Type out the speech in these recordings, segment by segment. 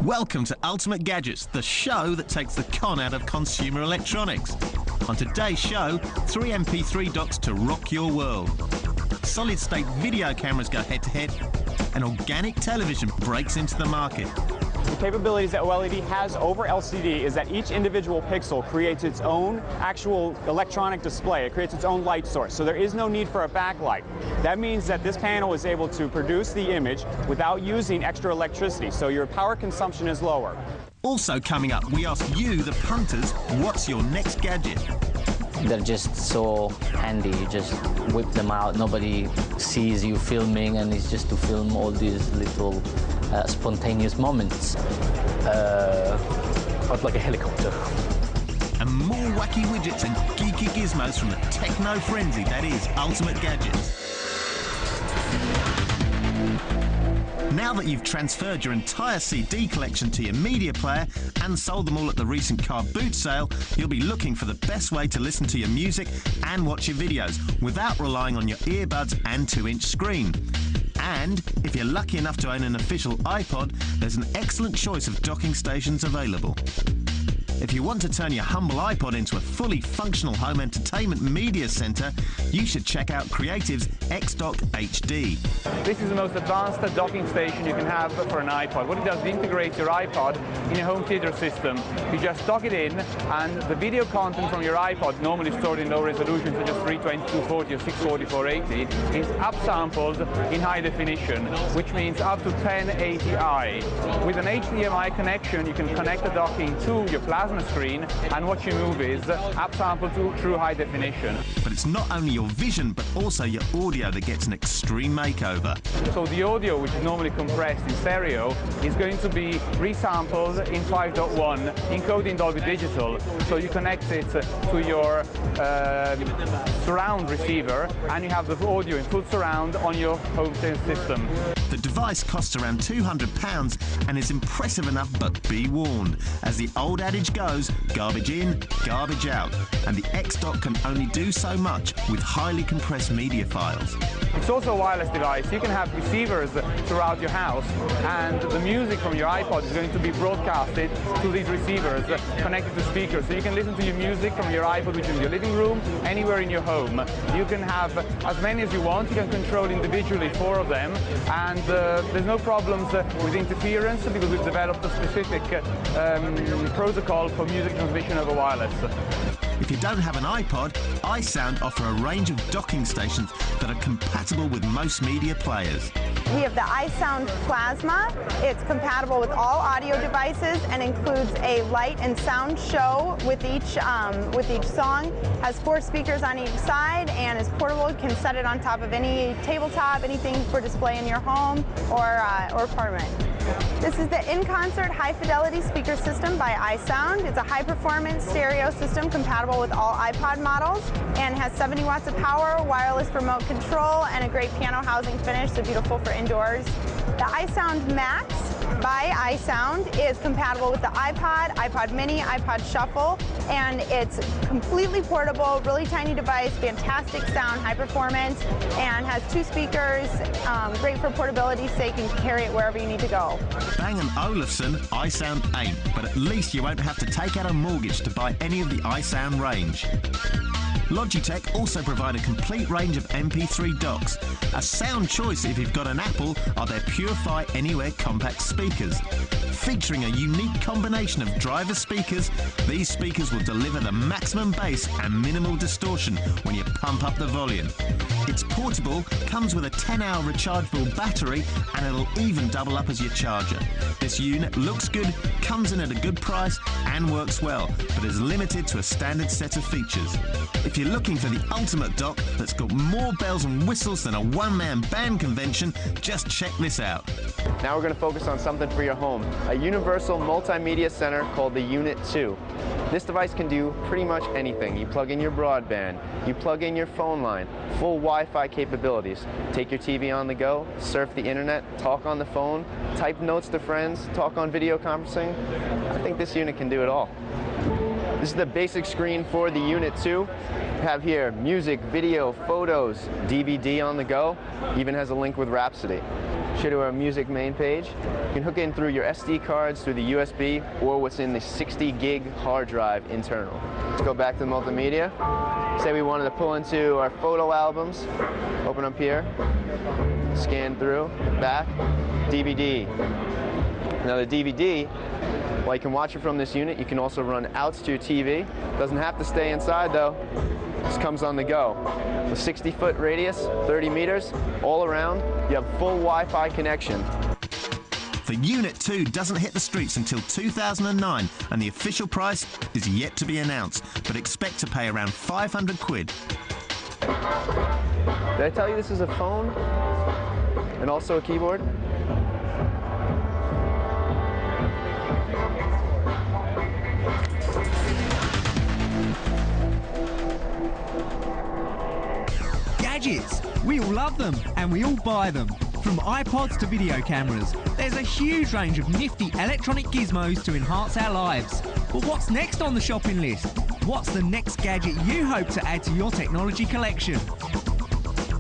Welcome to Ultimate Gadgets, the show that takes the con out of consumer electronics. On today's show, 3 MP3 docks to rock your world. Solid-state video cameras go head-to-head, and organic television breaks into the market. The capabilities that OLED has over LCD is that each individual pixel creates its own actual electronic display. It creates its own light source, so there is no need for a backlight. That means that this panel is able to produce the image without using extra electricity, so your power consumption is lower. Also coming up, we ask you, the punters, what's your next gadget? They're just so handy. You just whip them out. Nobody sees you filming, and it's just to film all these little spontaneous moments. I'd like a helicopter. And more wacky widgets and geeky gizmos from the techno frenzy that is Ultimate Gadgets. Now that you've transferred your entire CD collection to your media player and sold them all at the recent car boot sale, you'll be looking for the best way to listen to your music and watch your videos without relying on your earbuds and 2-inch screen. And if you're lucky enough to own an official iPod, there's an excellent choice of docking stations available. If you want to turn your humble iPod into a fully functional home entertainment media center, you should check out Creative's XDock HD. This is the most advanced docking station you can have for an iPod. What it does, it integrates your iPod in your home theater system. You just dock it in, and the video content from your iPod, normally stored in low resolution, such as 320, 240 or 640, 480, is upsampled in high definition, which means up to 1080i. With an HDMI connection, you can connect the docking to your plasma screen and watch your movies upsampled to true high definition. But it's not only your vision, but also your audio that gets an extreme makeover. So the audio, which is normally compressed in stereo, is going to be resampled in 5.1, encoded in Dolby Digital. So you connect it to your surround receiver, and you have the audio in full surround on your home system. The device costs around £200 and is impressive enough, but be warned. As the old adage goes, garbage in, garbage out. And the XDock can only do so much with highly compressed media files. It's also a wireless device. You can have receivers throughout your house, and the music from your iPod is going to be broadcasted to these receivers connected to speakers. So you can listen to your music from your iPod, which is in your living room, anywhere in your home. You can have as many as you want. You can control individually 4 of them, and there's no problems with interference because we've developed a specific protocol for music transmission over wireless. If you don't have an iPod, iSound offer a range of docking stations that are compatible with most media players. We have the iSound Plasma. It's compatible with all audio devices and includes a light and sound show with each song. Has 4 speakers on each side and is portable. You can set it on top of any tabletop, anything for display in your home or apartment. This is the In-Concert High Fidelity Speaker System by iSound. It's a high-performance stereo system compatible with all iPod models and has 70 watts of power, wireless remote control, and a great piano housing finish, so beautiful for indoors. The iSound Max by iSound is compatible with the iPod, iPod Mini, iPod Shuffle, and it's completely portable, really tiny device, fantastic sound, high performance, and has 2 speakers, great for portability, so you can carry it wherever you need to go. Bang & Olufsen, iSound ain't, but at least you won't have to take out a mortgage to buy any of the iSound range. Logitech also provide a complete range of MP3 docks. A sound choice if you've got an Apple are their Purify Anywhere compact speakers. Featuring a unique combination of driver speakers, these speakers will deliver the maximum bass and minimal distortion when you pump up the volume. It's portable, comes with a 10-hour rechargeable battery, and it'll even double up as your charger. This unit looks good, comes in at a good price, and works well, but is limited to a standard set of features. If you're looking for the ultimate dock that's got more bells and whistles than a one-man band convention, just check this out. Now we're going to focus on something for your home, a universal multimedia center called the Unit 2. This device can do pretty much anything. You plug in your broadband, you plug in your phone line, full Wi-Fi capabilities. Take your TV on the go, surf the internet, talk on the phone, type notes to friends, talk on video conferencing. I think this unit can do it all. This is the basic screen for the Unit 2. You have here music, video, photos, DVD on the go, even has a link with Rhapsody. Show you our music main page. You can hook in through your SD cards, through the USB, or what's in the 60 gig hard drive internal. Let's go back to the multimedia. Say we wanted to pull into our photo albums. Open up here, scan through, back, DVD. Now the DVD, while you can watch it from this unit, you can also run out to your TV. Doesn't have to stay inside though. Just comes on the go. A 60-foot radius, 30 meters, all around. You have full Wi-Fi connection. The Unit 2 doesn't hit the streets until 2009, and the official price is yet to be announced, but expect to pay around 500 quid. Did I tell you this is a phone and also a keyboard? Gadgets! We all love them, and we all buy them. From iPods to video cameras, there's a huge range of nifty electronic gizmos to enhance our lives. But what's next on the shopping list? What's the next gadget you hope to add to your technology collection?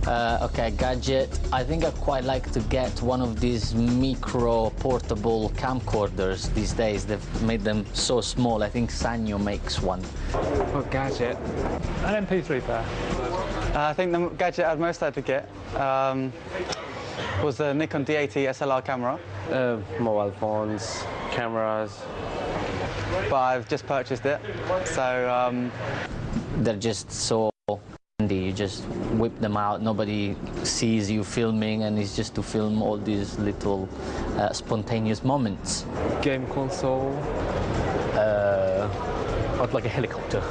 Okay, gadget. I think I'd quite like to get one of these micro portable camcorders these days. They've made them so small. I think Sanyo makes one. What gadget? An MP3 player. I think the gadget I'd most like to get was the Nikon D80 SLR camera. Mobile phones, cameras. But I've just purchased it, so... They're just so handy. You just whip them out. Nobody sees you filming, and it's just to film all these little spontaneous moments. Game console. I'd like a helicopter.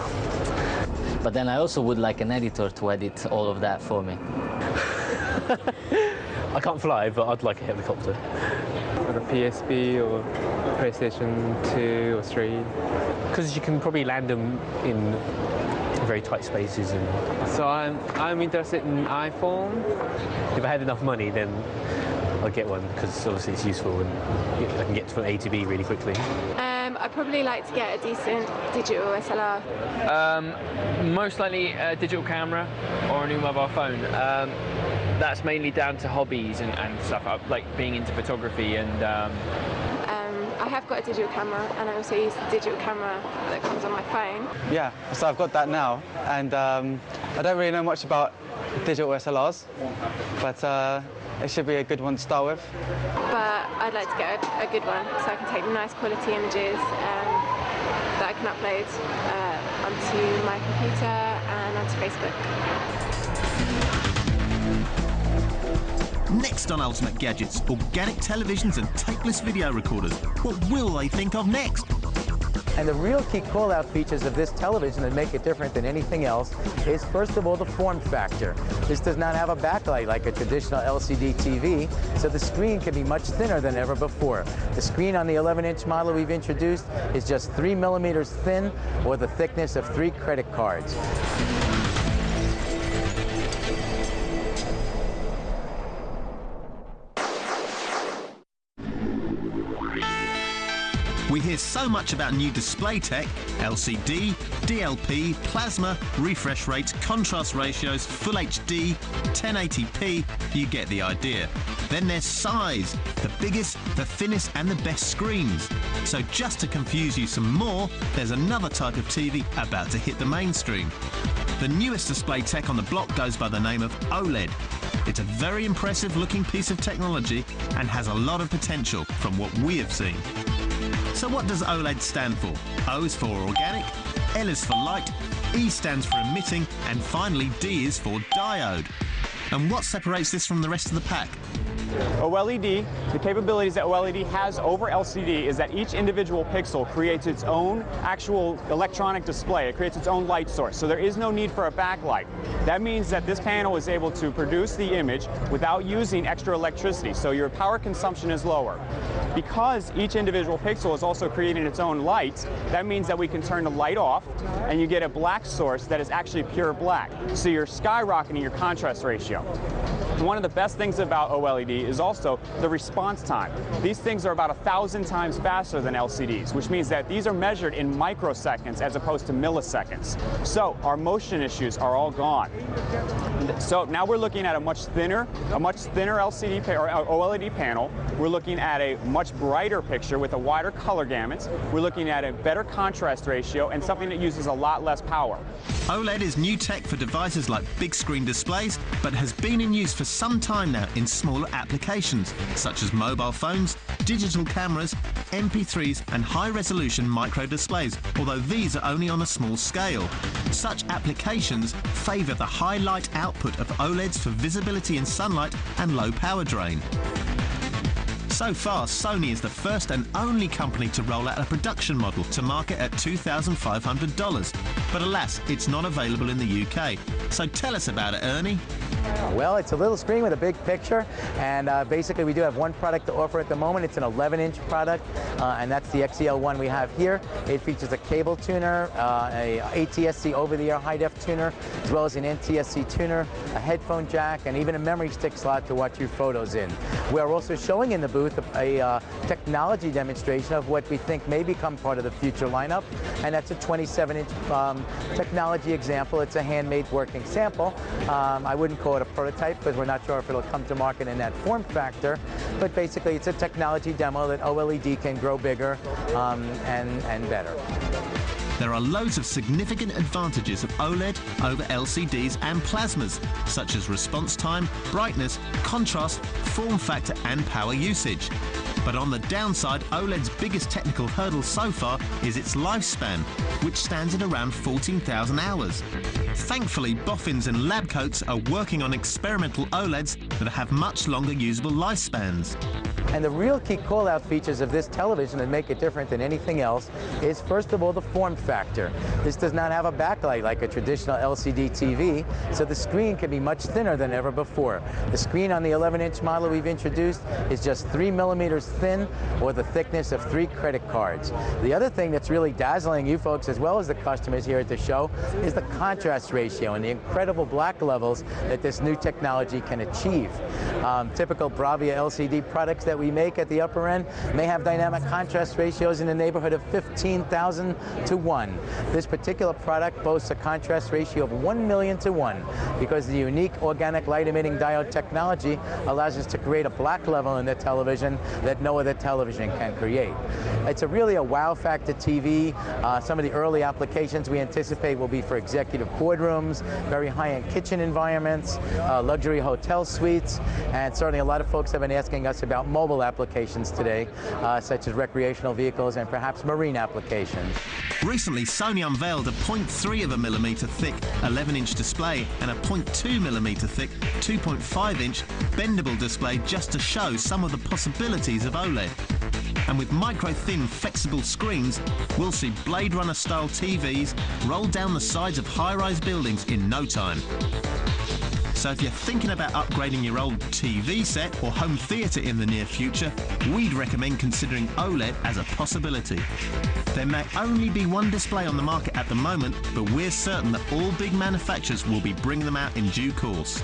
But then I also would like an editor to edit all of that for me. I can't fly, but I'd like a helicopter. Like a PSP or PlayStation 2 or 3. Because you can probably land them in very tight spaces. And So I'm interested in iPhone. if I had enough money, then I'd get one, because obviously it's useful and I can get from A to B really quickly. I'd probably like to get a decent digital SLR. Most likely a digital camera or a new mobile phone. That's mainly down to hobbies and stuff, like being into photography and... I have got a digital camera, and I also use the digital camera that comes on my phone. Yeah, so I've got that now, and I don't really know much about digital SLRs, but it should be a good one to start with. But I'd like to get a good one, so I can take nice quality images that I can upload onto my computer and onto Facebook. Next on Ultimate Gadgets, organic televisions and tapeless video recorders. What will they think of next? And the real key call-out features of this television that make it different than anything else is, first of all, the form factor. This does not have a backlight like a traditional LCD TV, so the screen can be much thinner than ever before. The screen on the 11-inch model we've introduced is just 3 millimeters thin, or the thickness of 3 credit cards. We hear so much about new display tech, LCD, DLP, plasma, refresh rates, contrast ratios, Full HD, 1080p, you get the idea. Then there's size, the biggest, the thinnest and the best screens. So just to confuse you some more, there's another type of TV about to hit the mainstream. The newest display tech on the block goes by the name of OLED. It's a very impressive looking piece of technology and has a lot of potential from what we have seen. So what does OLED stand for? O is for organic, L is for light, E stands for emitting, and finally D is for diode. And what separates this from the rest of the pack? OLED, the capabilities that OLED has over LCD is that each individual pixel creates its own actual electronic display. It creates its own light source, so there is no need for a backlight. That means that this panel is able to produce the image without using extra electricity, so your power consumption is lower. Because each individual pixel is also creating its own lights, that means that we can turn the light off and you get a black source that is actually pure black. So you're skyrocketing your contrast ratio. One of the best things about OLED is also the response time. These things are about 1,000 times faster than LCDs, which means that these are measured in microseconds as opposed to milliseconds. So our motion issues are all gone. So now we're looking at a much thinner LCD or OLED panel. We're looking at a much brighter picture with a wider color gamut. We're looking at a better contrast ratio and something that uses a lot less power. OLED is new tech for devices like big screen displays, but has been in use for some time now in smaller applications, such as mobile phones, digital cameras, MP3s and high-resolution micro displays, although these are only on a small scale. Such applications favour the high light output of OLEDs for visibility in sunlight and low power drain. So far, Sony is the first and only company to roll out a production model to market at $2,500. But alas, it's not available in the UK. So tell us about it, Ernie. Well, it's a little screen with a big picture, and basically we do have one product to offer at the moment. It's an 11-inch product, and that's the XEL1 we have here. It features a cable tuner, a ATSC over-the-air high-def tuner, as well as an NTSC tuner, a headphone jack, and even a memory stick slot to watch your photos in. We are also showing in the booth a technology demonstration of what we think may become part of the future lineup, and that's a 27-inch technology example. It's a handmade working sample. I wouldn't call it a prototype because we're not sure if it'll come to market in that form factor, but basically it's a technology demo that OLED can grow bigger and better. There are loads of significant advantages of OLED over LCDs and plasmas, such as response time, brightness, contrast, form factor and power usage. But on the downside, OLED's biggest technical hurdle so far is its lifespan, which stands at around 14,000 hours. Thankfully, boffins and lab coats are working on experimental OLEDs that have much longer usable lifespans. And the real key call-out features of this television that make it different than anything else is, first of all, the form factor. This does not have a backlight like a traditional LCD TV, so the screen can be much thinner than ever before. The screen on the 11-inch model we've introduced is just 3 millimeters thin, or the thickness of 3 credit cards. The other thing that's really dazzling you folks, as well as the customers here at the show, is the contrast ratio and the incredible black levels that this new technology can achieve. Typical Bravia LCD products that we make at the upper end may have dynamic contrast ratios in the neighborhood of 15,000 to 1. This particular product boasts a contrast ratio of 1,000,000 to 1 because the unique organic light emitting diode technology allows us to create a black level in the television that no other television can create. It's really a wow factor TV. Some of the early applications we anticipate will be for executive boardrooms, very high-end kitchen environments, luxury hotel suites, and certainly a lot of folks have been asking us about mobile applications today, such as recreational vehicles and perhaps marine applications. Recently, Sony unveiled a 0.3 thick 11-inch display and a 0.2 thick 2.5-inch bendable display just to show some of the possibilities of OLED. And with micro-thin flexible screens, we'll see Blade Runner-style TVs roll down the sides of high-rise buildings in no time. So if you're thinking about upgrading your old TV set or home theatre in the near future, we'd recommend considering OLED as a possibility. There may only be one display on the market at the moment, but we're certain that all big manufacturers will be bringing them out in due course.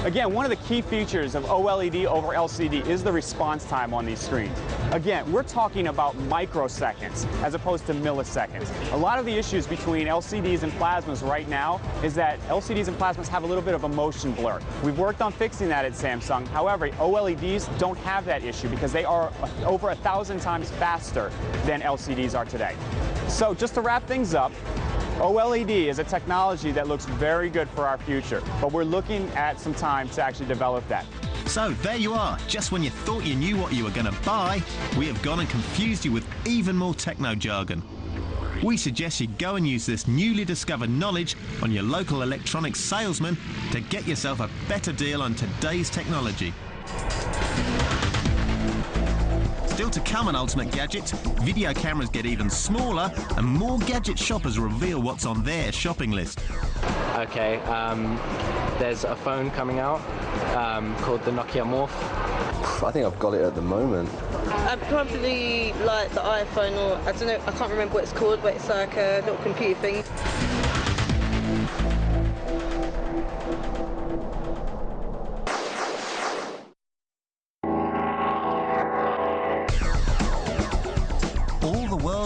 Again, one of the key features of OLED over LCD is the response time on these screens. Again, we're talking about microseconds as opposed to milliseconds. A lot of the issues between LCDs and plasmas right now is that LCDs and plasmas have a little bit of a motion blur. We've worked on fixing that at Samsung. However, OLEDs don't have that issue because they are over 1,000 times faster than LCDs are today. So just to wrap things up, OLED is a technology that looks very good for our future, but we're looking at some time to actually develop that. So there you are. Just when you thought you knew what you were going to buy, we have gone and confused you with even more techno jargon. We suggest you go and use this newly discovered knowledge on your local electronics salesman to get yourself a better deal on today's technology. Still to come on Ultimate Gadget, video cameras get even smaller and more gadget shoppers reveal what's on their shopping list. Okay, there's a phone coming out called the Nokia Morph. I think I've got it at the moment. Probably like the iPhone, or I don't know, I can't remember what it's called, but it's like a little computer thing.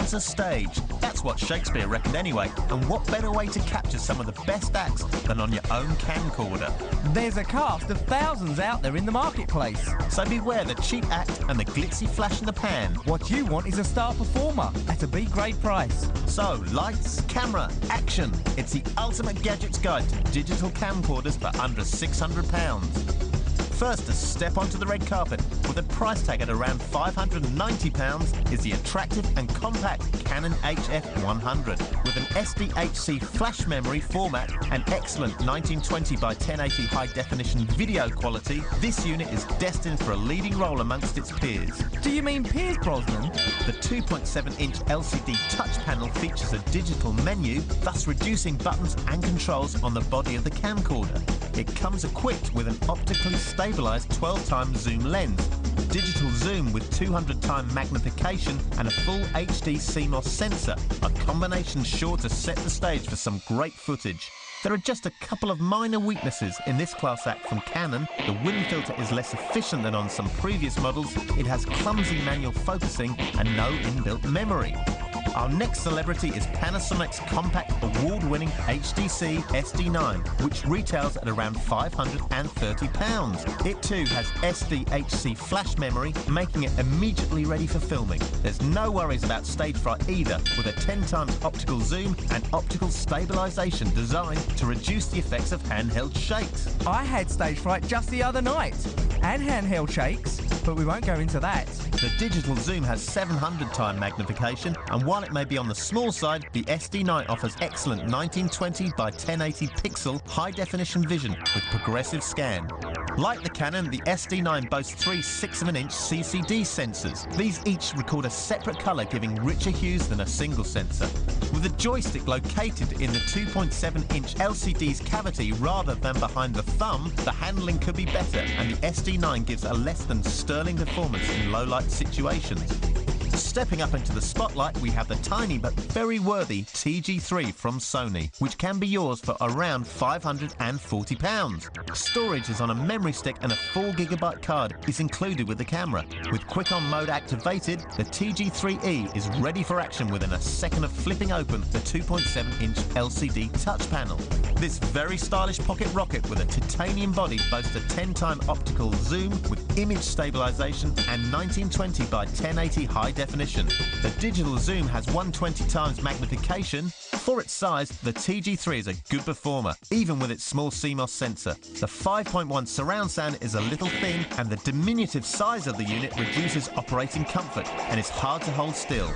What's a stage? That's what Shakespeare reckoned anyway, and what better way to capture some of the best acts than on your own camcorder? There's a cast of thousands out there in the marketplace. So beware the cheap act and the glitzy flash in the pan. What you want is a star performer at a B-grade price. So, lights, camera, action. It's the ultimate gadgets guide to digital camcorders for under £600. First to step onto the red carpet with a price tag at around £590 is the attractive and compact Canon HF100. With an SDHC flash memory format and excellent 1920 by 1080 high definition video quality, this unit is destined for a leading role amongst its peers. Do you mean Piers Brosnan? The 2.7-inch LCD touch panel features a digital menu, thus reducing buttons and controls on the body of the camcorder. It comes equipped with an optically stabilised 12x zoom lens, digital zoom with 200x magnification and a full HD CMOS sensor, a combination sure to set the stage for some great footage. There are just a couple of minor weaknesses in this class act from Canon. The wind filter is less efficient than on some previous models, it has clumsy manual focusing and no inbuilt memory. Our next celebrity is Panasonic's compact award-winning HTC SD9, which retails at around £530. It too has SDHC flash memory, making it immediately ready for filming. There's no worries about stage fright either, with a 10x optical zoom and optical stabilisation designed to reduce the effects of handheld shakes. I had stage fright just the other night, and handheld shakes, but we won't go into that. The digital zoom has 700x magnification, and while it may be on the small side, the SD9 offers excellent 1920 by 1080 pixel high-definition vision with progressive scan. Like the Canon, the SD9 boasts 3 6/1-inch CCD sensors. These each record a separate colour, giving richer hues than a single sensor. With the joystick located in the 2.7-inch LCD's cavity rather than behind the thumb, the handling could be better, and the SD9 gives a less than sterling performance in low-light situations. Stepping up into the spotlight, we have the tiny but very worthy TG3 from Sony, which can be yours for around £540. Storage is on a memory stick and a 4GB card is included with the camera. With Quick On mode activated, the TG3e is ready for action within a second of flipping open the 2.7-inch LCD touch panel. This very stylish pocket rocket with a titanium body boasts a 10x optical zoom with image stabilisation and 1920 by 1080 high definition. The digital zoom has 120x magnification. For its size, the TG3 is a good performer, even with its small CMOS sensor. The 5.1 surround sound is a little thin, and the diminutive size of the unit reduces operating comfort and is hard to hold still.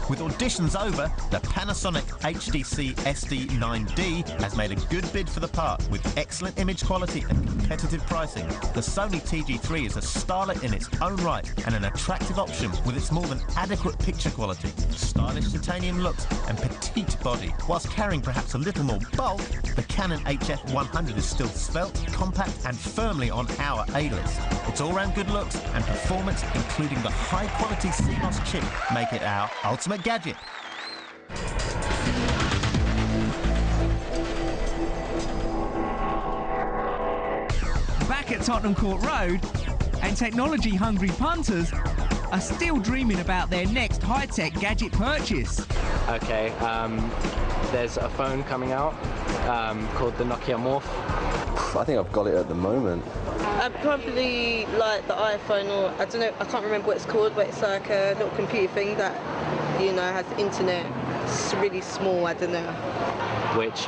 With auditions over, the Panasonic HTC SD9D has made a good bid for the part, with excellent image quality and competitive pricing. The Sony TG3 is a starlet in its own right and an attractive option with its more than adequate picture quality, stylish titanium looks and petite body. Whilst carrying perhaps a little more bulk, the Canon HF100 is still svelte, compact and firmly on our A-list. Its all-round good looks and performance, including the high-quality CMOS chip, make it our ultimate gadget. Back at Tottenham Court Road, and technology-hungry punters are still dreaming about their next high-tech gadget purchase. Okay, there's a phone coming out called the Nokia Morph. I think I've got it at the moment. I'd probably like the iPhone, or I don't know, I can't remember what it's called, but it's like a little computer thing that, you know, has internet. It's really small, I don't know. Which,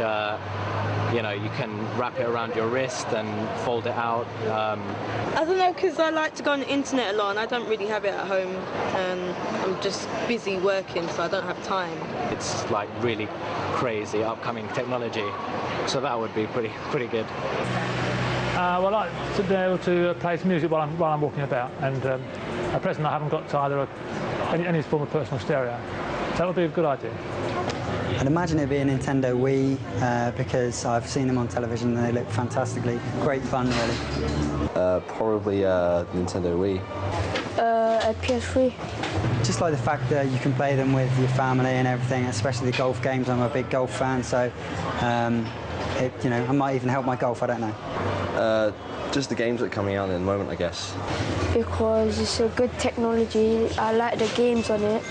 you know, you can wrap it around your wrist and fold it out. I don't know, because I like to go on the internet a lot and I don't really have it at home, and I'm just busy working, so I don't have time. It's like really crazy upcoming technology, so that would be pretty good. Well, I like to be able to play some music while I'm walking about, and at present I haven't got either any form of personal stereo. So that would be a good idea. I'd imagine it'd be a Nintendo Wii, because I've seen them on television and they look fantastically great fun, really. Probably Nintendo Wii. A PS3. Just like the fact that you can play them with your family and everything, especially the golf games. I'm a big golf fan, so you know, I might even help my golf. I don't know. Just the games that are coming out at the moment, I guess. Because it's a good technology. I like the games on it.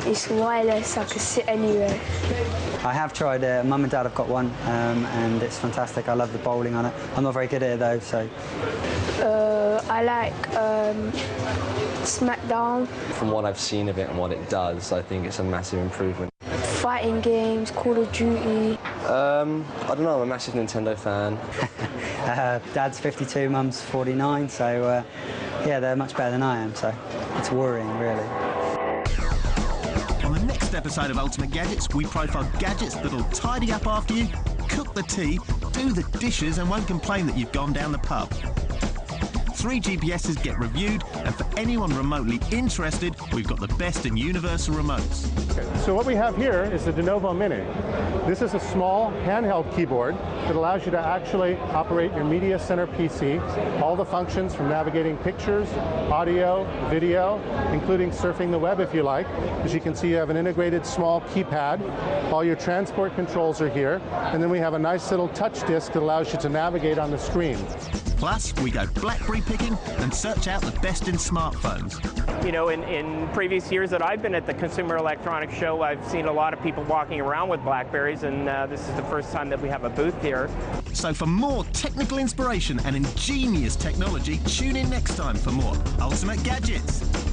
It's wireless, I can sit anywhere. I have tried it. Mum and Dad have got one, and it's fantastic. I love the bowling on it. I'm not very good at it though, so. I like Smackdown. From what I've seen of it and what it does, I think it's a massive improvement. Fighting games, Call of Duty. I don't know, I'm a massive Nintendo fan. Dad's 52, Mum's 49, so yeah, they're much better than I am, so it's worrying, really. On the next episode of Ultimate Gadgets, we profile gadgets that'll tidy up after you, cook the tea, do the dishes and won't complain that you've gone down the pub. 3 GPSs get reviewed, and for anyone remotely interested, we've got the best in universal remotes. So what we have here is the Denuvo Mini. This is a small handheld keyboard that allows you to actually operate your media center PC, all the functions from navigating pictures, audio, video, including surfing the web if you like. As you can see, you have an integrated small keypad. All your transport controls are here, and then we have a nice little touch disc that allows you to navigate on the screen. Plus, we go BlackBerry picking and search out the best in smartphones. You know, in previous years that I've been at the Consumer Electronics Show, I've seen a lot of people walking around with BlackBerries, and this is the first time that we have a booth here. So for more technical inspiration and ingenious technology, tune in next time for more Ultimate Gadgets.